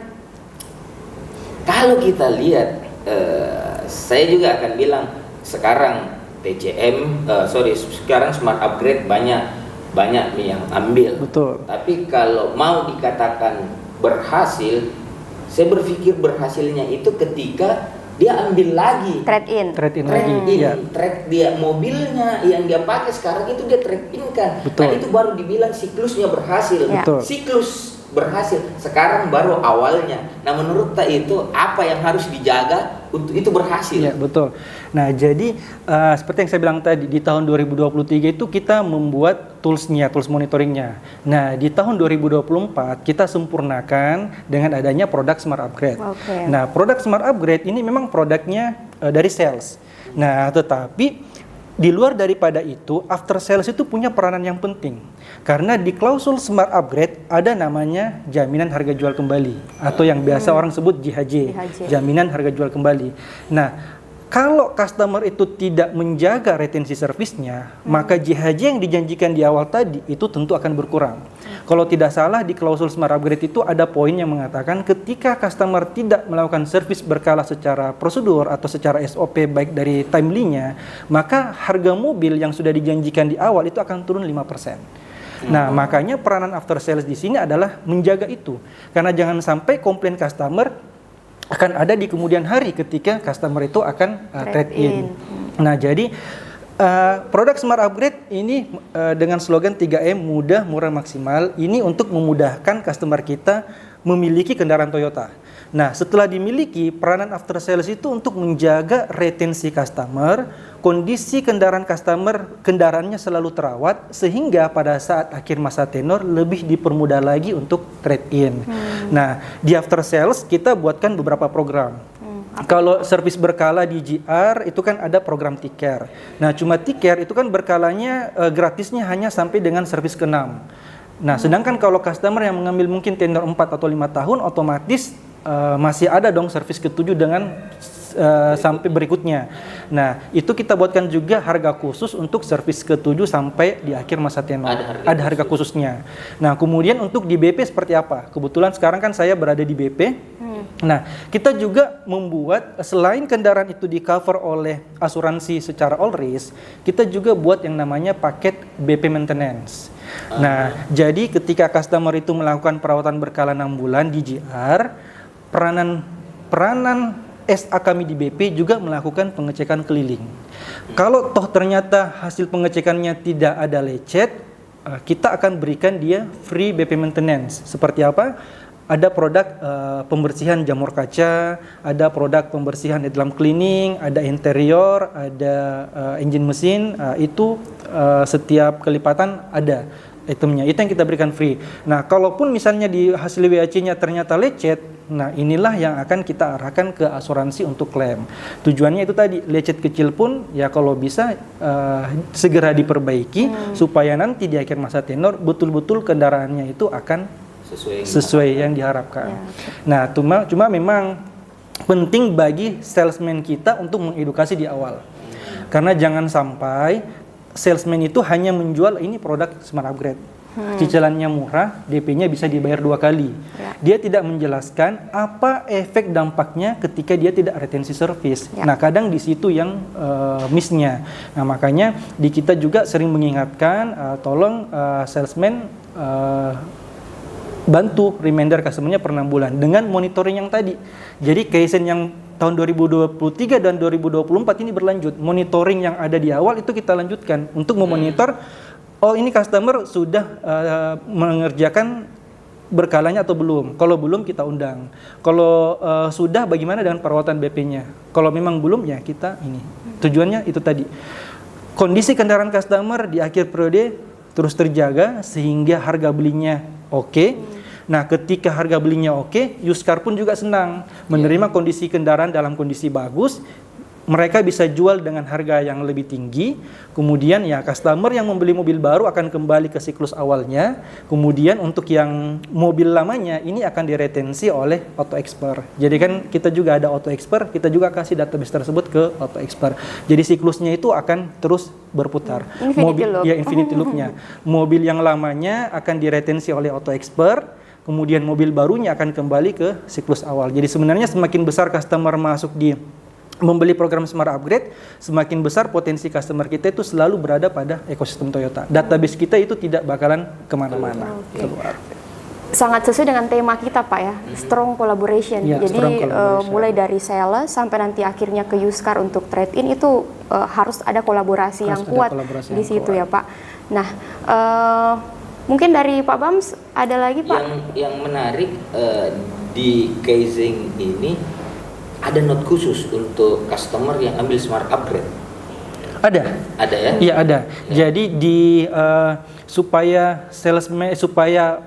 Kalau kita lihat, saya juga akan bilang sekarang TCM, sekarang smart upgrade banyak yang ambil. Betul. Tapi kalau mau dikatakan berhasil, saya berpikir berhasilnya itu ketika dia ambil lagi trade in lagi. Ya. Trade dia mobilnya yang dia pakai sekarang itu dia trade in kan. Betul. Nah, itu baru dibilang siklusnya berhasil. Ya. Betul. Siklus berhasil. Sekarang baru awalnya. Nah, menurut Tak itu apa yang harus dijaga untuk itu berhasil? Ya, betul. Nah, jadi seperti yang saya bilang tadi, di tahun 2023 itu kita membuat tools monitoringnya. Nah, di tahun 2024 kita sempurnakan dengan adanya produk Smart Upgrade. Okay. Nah, produk Smart Upgrade ini memang produknya dari sales. Nah, tetapi di luar daripada itu, after sales itu punya peranan yang penting. Karena di klausul Smart Upgrade ada namanya jaminan harga jual kembali, atau yang biasa orang sebut JHJ, jaminan harga jual kembali. Nah, kalau customer itu tidak menjaga retensi servisnya, maka JHJ yang dijanjikan di awal tadi itu tentu akan berkurang. Kalau tidak salah, di klausul Smart Upgrade itu ada poin yang mengatakan ketika customer tidak melakukan servis berkala secara prosedur atau secara SOP baik dari timely-nya, maka harga mobil yang sudah dijanjikan di awal itu akan turun 5%. Nah, makanya peranan after sales di sini adalah menjaga itu. Karena jangan sampai komplain customer akan ada di kemudian hari ketika customer itu akan trade in. Nah, jadi produk Smart Upgrade ini dengan slogan 3M, mudah, murah, maksimal, ini untuk memudahkan customer kita memiliki kendaraan Toyota. Nah, setelah dimiliki, peranan after sales itu untuk menjaga retensi customer, kondisi kendaraan customer, kendaraannya selalu terawat, sehingga pada saat akhir masa tenor lebih dipermudah lagi untuk trade in. Nah, di after sales kita buatkan beberapa program. Kalau servis berkala di GR itu kan ada program T-Care. Nah, cuma T-Care itu kan berkalanya gratisnya hanya sampai dengan servis ke-6. Nah, sedangkan kalau customer yang mengambil mungkin tenor 4 atau 5 tahun, otomatis masih ada dong servis ke-7 dengan sampai berikutnya. Nah, itu kita buatkan juga harga khusus untuk servis ke-7 sampai di akhir masa tenor. Ada harga khususnya. Nah, kemudian untuk di BP seperti apa? Kebetulan sekarang kan saya berada di BP. Nah, kita juga membuat selain kendaraan itu di cover oleh asuransi secara all risk, kita juga buat yang namanya paket BP maintenance. Nah, jadi ketika customer itu melakukan perawatan berkala 6 bulan di GR, peranan SA kami di BP juga melakukan pengecekan keliling. Kalau toh ternyata hasil pengecekannya tidak ada lecet, kita akan berikan dia free BP maintenance. Seperti apa? Ada produk pembersihan jamur kaca, ada produk pembersihan di dalam cleaning, ada interior, ada engine mesin, itu setiap kelipatan ada itemnya. Itu yang kita berikan free. Nah, kalaupun misalnya di hasil WAC-nya ternyata lecet, nah inilah yang akan kita arahkan ke asuransi untuk klaim. Tujuannya itu tadi, lecet kecil pun ya kalau bisa segera diperbaiki supaya nanti di akhir masa tenor betul-betul kendaraannya itu akan sesuai yang diharapkan. Nah, cuma memang penting bagi salesman kita untuk mengedukasi di awal. Karena jangan sampai salesman itu hanya menjual ini produk Smart Upgrade. Cicilannya murah, DP-nya bisa dibayar 2 kali. Dia tidak menjelaskan apa efek dampaknya ketika dia tidak retensi servis. Nah, kadang di situ yang miss-nya. Nah, makanya di kita juga sering mengingatkan, tolong salesman bantu reminder customer-nya per 6 bulan dengan monitoring yang tadi. Jadi Kaizen yang tahun 2023 dan 2024 ini berlanjut. Monitoring yang ada di awal itu kita lanjutkan untuk memonitor, oh ini customer sudah mengerjakan berkalanya atau belum. Kalau belum kita undang. Kalau sudah, bagaimana dengan perawatan BP-nya. Kalau memang belum, ya kita ini. Tujuannya itu tadi. Kondisi kendaraan customer di akhir periode terus terjaga sehingga harga belinya oke. Nah, ketika harga belinya oke, used car pun juga senang menerima kondisi kendaraan dalam kondisi bagus. Mereka bisa jual dengan harga yang lebih tinggi. Kemudian ya customer yang membeli mobil baru akan kembali ke siklus awalnya. Kemudian untuk yang mobil lamanya ini akan diretensi oleh Auto Expert. Jadi kan kita juga ada Auto Expert, kita juga kasih database tersebut ke Auto Expert. Jadi siklusnya itu akan terus berputar. Infinity loop-nya. Mobil yang lamanya akan diretensi oleh Auto Expert. Kemudian mobil barunya akan kembali ke siklus awal. Jadi sebenarnya semakin besar customer masuk di membeli program Smart Upgrade, semakin besar potensi customer kita itu selalu berada pada ekosistem Toyota. Database kita itu tidak bakalan kemana-mana keluar. Sangat sesuai dengan tema kita, Pak ya, strong collaboration. Ya, jadi strong collaboration. Mulai dari sales sampai nanti akhirnya ke used car untuk trade-in itu harus ada kolaborasi yang kuat di situ ya, Pak. Nah, mungkin dari Pak Bams ada lagi, Pak? Yang menarik di Kaizen ini ada note khusus untuk customer yang ambil Smart Upgrade. Ada ya? Iya ada. Ya. Jadi supaya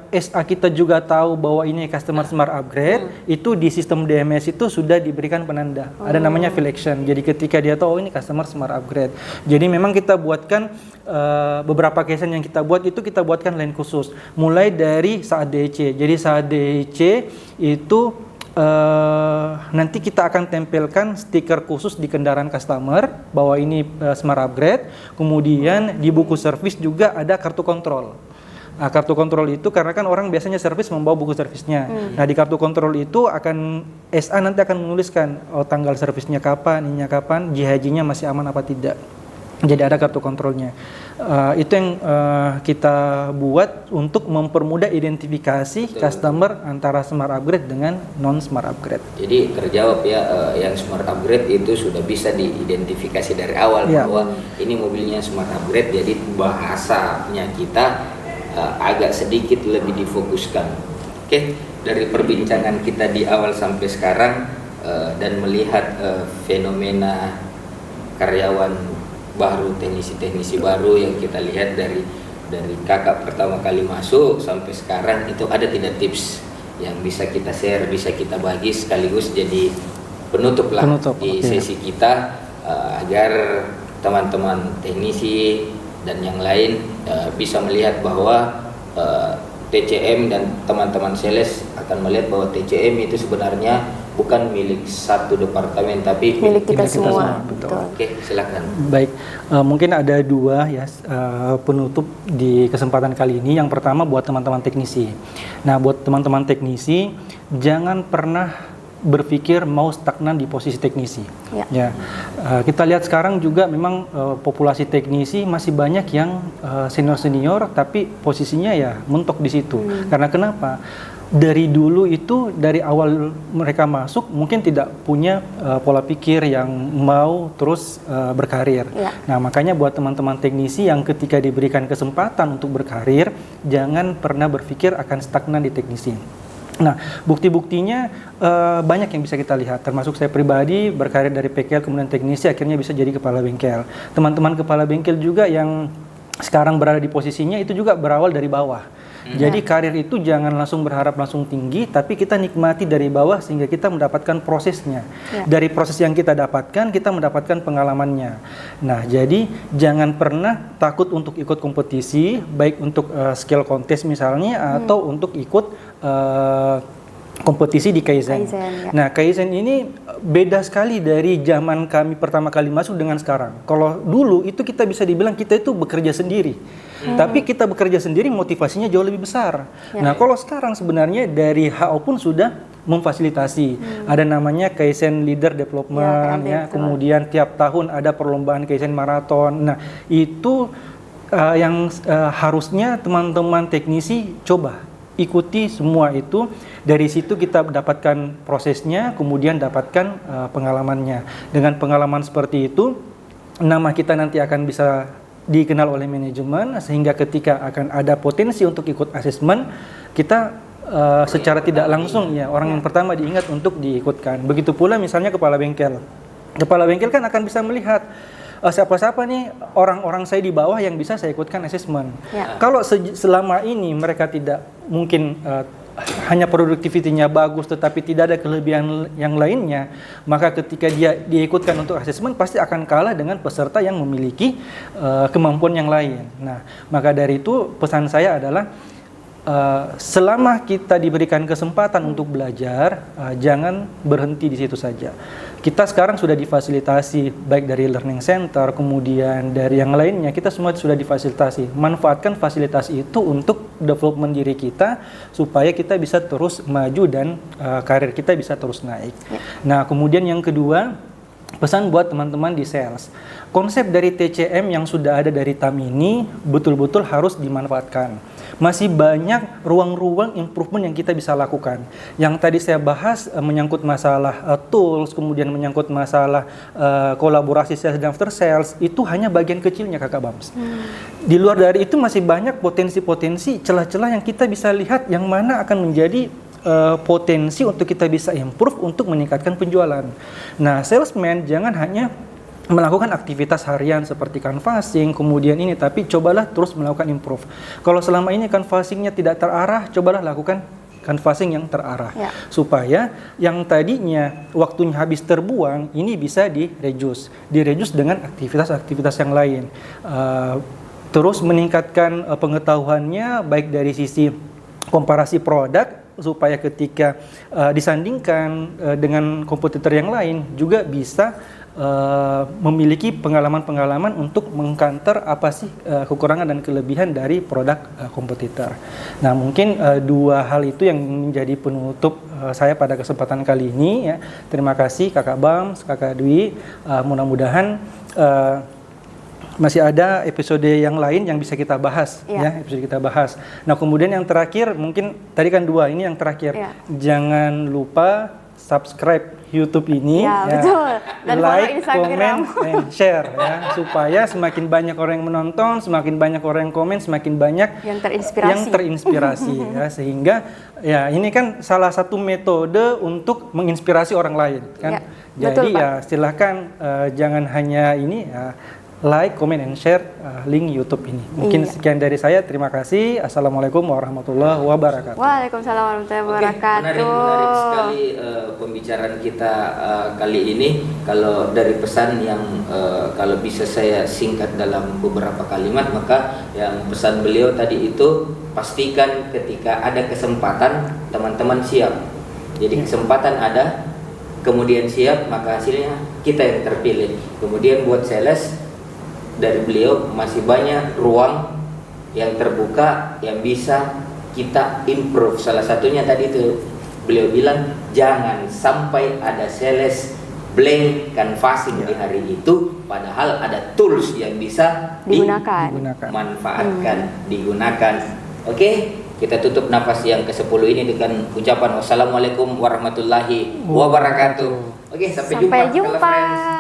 SA kita juga tahu bahwa ini customer Smart Upgrade, itu di sistem DMS itu sudah diberikan penanda. Ada namanya field action. Jadi ketika dia tahu ini customer Smart Upgrade. Jadi memang kita buatkan beberapa case yang kita buat itu kita buatkan line khusus. Mulai dari saat DEC. Jadi saat DEC itu nanti kita akan tempelkan stiker khusus di kendaraan customer bahwa ini Smart Upgrade. Kemudian di buku servis juga ada kartu kontrol. Nah, kartu kontrol itu karena kan orang biasanya servis membawa buku servisnya. Nah, di kartu kontrol itu akan SA nanti akan menuliskan tanggal servisnya kapan, ininya kapan, GHG-nya masih aman apa tidak. Jadi ada kartu kontrolnya. Itu yang kita buat untuk mempermudah identifikasi customer antara Smart Upgrade dengan non Smart Upgrade. Jadi terjawab ya, yang Smart Upgrade itu sudah bisa diidentifikasi dari awal bahwa ini mobilnya Smart Upgrade. Jadi bahasanya kita agak sedikit lebih difokuskan. Oke, dari perbincangan kita di awal sampai sekarang dan melihat fenomena karyawan baru, teknisi-teknisi baru yang kita lihat dari kakak pertama kali masuk sampai sekarang, itu ada tidak tips yang bisa kita share, bisa kita bagi sekaligus jadi penutup di sesi kita agar teman-teman teknisi dan yang lain bisa melihat bahwa TCM dan teman-teman sales akan melihat bahwa TCM itu sebenarnya bukan milik satu departemen tapi milik kita semua. Betul. Oke, silakan. Baik, mungkin ada dua ya penutup di kesempatan kali ini. Yang pertama buat teman-teman teknisi. Nah, buat teman-teman teknisi, jangan pernah berpikir mau stagnan di posisi teknisi. Ya. Kita lihat sekarang juga memang populasi teknisi masih banyak yang senior-senior tapi posisinya ya mentok di situ. Karena kenapa? Dari dulu itu, dari awal mereka masuk mungkin tidak punya pola pikir yang mau terus berkarir. Nah, makanya buat teman-teman teknisi yang ketika diberikan kesempatan untuk berkarir, jangan pernah berpikir akan stagnan di teknisi. Nah, bukti-buktinya banyak yang bisa kita lihat, termasuk saya pribadi berkarir dari PKL kemudian teknisi akhirnya bisa jadi kepala bengkel. Teman-teman kepala bengkel juga yang sekarang berada di posisinya itu juga berawal dari bawah. Jadi karir itu jangan langsung berharap langsung tinggi, tapi kita nikmati dari bawah sehingga kita mendapatkan prosesnya. Dari proses yang kita dapatkan, kita mendapatkan pengalamannya. Nah, jadi jangan pernah takut untuk ikut kompetisi, baik untuk skill contest misalnya, atau untuk ikut kompetisi di Kaizen. Nah, Kaizen ini beda sekali dari zaman kami pertama kali masuk dengan sekarang. Kalau dulu itu kita bisa dibilang kita itu bekerja sendiri. Tapi kita bekerja sendiri motivasinya jauh lebih besar. Nah, kalau sekarang sebenarnya dari HO pun sudah memfasilitasi. Ada namanya Kaizen Leader Development, kemudian tiap tahun ada perlombaan Kaizen Marathon. Nah, itu yang harusnya teman-teman teknisi coba ikuti semua itu. Dari situ kita dapatkan prosesnya, kemudian dapatkan pengalamannya. Dengan pengalaman seperti itu, nama kita nanti akan bisa dikenal oleh manajemen, sehingga ketika akan ada potensi untuk ikut asesmen, kita secara tidak langsung orang yang pertama diingat untuk diikutkan. Begitu pula misalnya kepala bengkel. Kepala bengkel kan akan bisa melihat siapa-siapa nih orang-orang saya di bawah yang bisa saya ikutkan asesmen. Kalau selama ini mereka tidak mungkin hanya produktivitinya bagus tetapi tidak ada kelebihan yang lainnya, maka ketika dia diikutkan untuk asesmen pasti akan kalah dengan peserta yang memiliki kemampuan yang lain. Nah, maka dari itu pesan saya adalah selama kita diberikan kesempatan untuk belajar, jangan berhenti di situ saja. Kita sekarang sudah difasilitasi baik dari learning center, kemudian dari yang lainnya, kita semua sudah difasilitasi. Manfaatkan fasilitas itu untuk development diri kita supaya kita bisa terus maju dan karir kita bisa terus naik. Nah, kemudian yang kedua, pesan buat teman-teman di sales. Konsep dari TCM yang sudah ada dari TAM ini betul-betul harus dimanfaatkan. Masih banyak ruang-ruang improvement yang kita bisa lakukan. Yang tadi saya bahas menyangkut masalah tools, kemudian menyangkut masalah kolaborasi sales dan after sales, itu hanya bagian kecilnya Kakak Bams. Di luar dari itu masih banyak potensi-potensi, celah-celah yang kita bisa lihat yang mana akan menjadi potensi untuk kita bisa improve untuk meningkatkan penjualan. Nah, salesman jangan hanya melakukan aktivitas harian seperti canvassing, kemudian ini, tapi cobalah terus melakukan improve. Kalau selama ini canvassingnya tidak terarah, cobalah lakukan canvassing yang terarah. Supaya yang tadinya waktunya habis terbuang, ini bisa direduce dengan aktivitas-aktivitas yang lain. Terus meningkatkan pengetahuannya baik dari sisi komparasi produk, supaya ketika disandingkan dengan kompetitor yang lain juga bisa memiliki pengalaman-pengalaman untuk mengcounter apa sih kekurangan dan kelebihan dari produk kompetitor. Nah, mungkin dua hal itu yang menjadi penutup saya pada kesempatan kali ini ya. Terima kasih Kakak Bams, Kakak Dwi. Mudah-mudahan masih ada episode yang lain yang bisa kita bahas ya, episode kita bahas. Nah, kemudian yang terakhir, mungkin tadi kan dua, ini yang terakhir. Jangan lupa subscribe YouTube ini, betul. Dan like, comment, and share ya, supaya semakin banyak orang yang menonton, semakin banyak orang yang komen, semakin banyak yang terinspirasi ya, sehingga ya ini kan salah satu metode untuk menginspirasi orang lain kan. Jadi betul, ya silahkan jangan hanya ini ya, like, comment, and share link YouTube ini. Mungkin sekian dari saya. Terima kasih. Assalamualaikum warahmatullahi wabarakatuh. Waalaikumsalam warahmatullahi wabarakatuh. Menarik sekali pembicaraan kita kali ini. Kalau dari pesan yang kalau bisa saya singkat dalam beberapa kalimat, maka yang pesan beliau tadi itu, pastikan ketika ada kesempatan teman-teman siap. Jadi kesempatan ada, kemudian siap, maka hasilnya kita yang terpilih. Kemudian buat sales, dari beliau masih banyak ruang yang terbuka yang bisa kita improve. Salah satunya tadi itu beliau bilang jangan sampai ada sales blank canvassing di hari itu, padahal ada tools yang bisa dimanfaatkan, digunakan. Oke, kita tutup nafas yang ke-10 ini dengan ucapan wassalamualaikum warahmatullahi wabarakatuh. Oke, sampai jumpa.